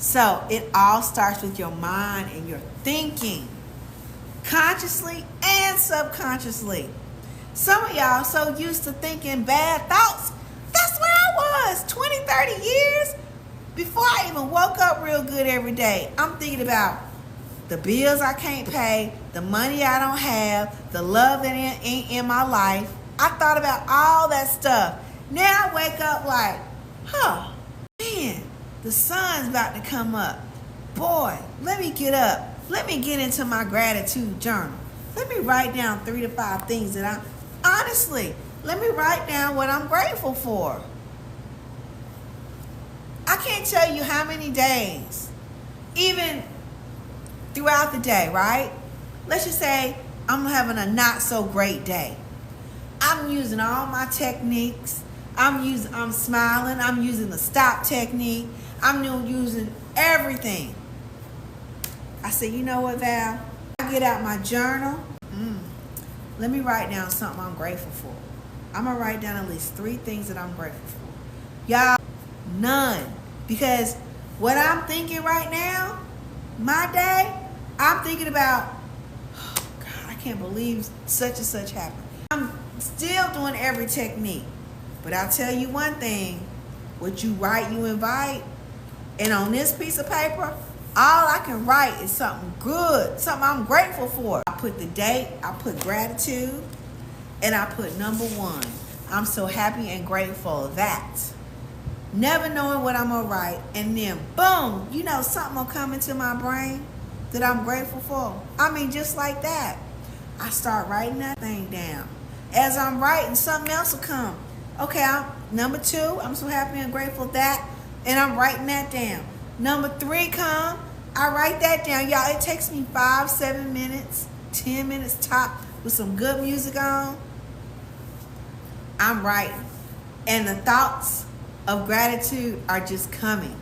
So it all starts with your mind and your thinking, consciously and subconsciously. Some of y'all so used to thinking bad thoughts. That's where I was 20, 30 years before I even woke up real good every day. I'm thinking about the bills I can't pay, the money I don't have, the love that ain't in my life. I thought about all that stuff. Now I wake up like, man, the sun's about to come up. Boy, let me get up. Let me get into my gratitude journal. Let me write down 3 to 5 things that honestly, let me write down what I'm grateful for. I can't tell you how many days, even throughout the day, right? Let's just say I'm having a not so great day. I'm using all my techniques. I'm smiling. I'm using the stop technique. I'm using everything. I said, you know what, Val? I get out my journal. Let me write down something I'm grateful for. I'm going to write down at least 3 things that I'm grateful for. Y'all, none. Because what I'm thinking right now, my day, I'm thinking about, oh God, I can't believe such and such happened. I'm still doing every technique. But I'll tell you one thing, what you write, you invite. And on this piece of paper, all I can write is something good, something I'm grateful for. I put the date, I put gratitude, and I put number 1. I'm so happy and grateful that. Never knowing what I'm going to write, and then boom, something will come into my brain that I'm grateful for. I mean, just like that. I start writing that thing down. As I'm writing, something else will come. Okay, number 2, I'm so happy and grateful that, and I'm writing that down. Number 3 come, I write that down. Y'all, it takes me 5, 7 minutes, 10 minutes top with some good music on. I'm writing. And the thoughts of gratitude are just coming.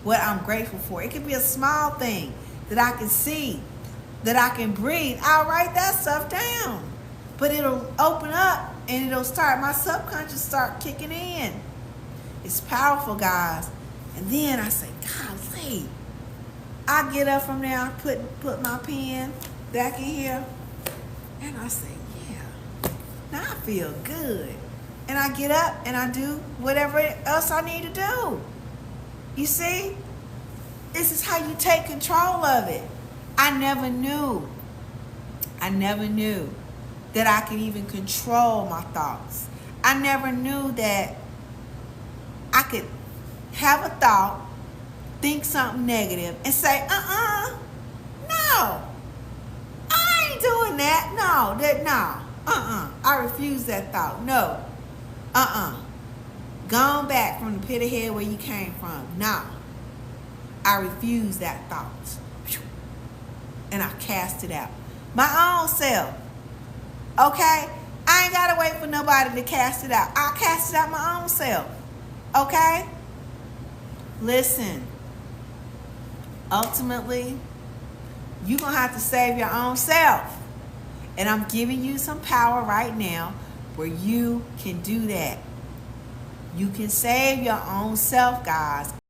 What I'm grateful for. It could be a small thing that I can see, that I can breathe. I'll write that stuff down. But it'll open up and it'll start, my subconscious start kicking in. It's powerful, guys. And then I say, golly. I get up from there, I put my pen back in here, and I say, yeah, now I feel good. And I get up and I do whatever else I need to do. You see? This is how you take control of it. I never knew that I could even control my thoughts. I never knew that I could have a thought, think something negative, and say, no, I ain't doing that. No, I refuse that thought. No, gone back from the pit of hell where you came from. No, I refuse that thought. And I cast it out. My own self. Okay? I ain't got to wait for nobody to cast it out. I'll cast it out my own self. Okay? Listen. Ultimately, you're going to have to save your own self. And I'm giving you some power right now where you can do that. You can save your own self, guys.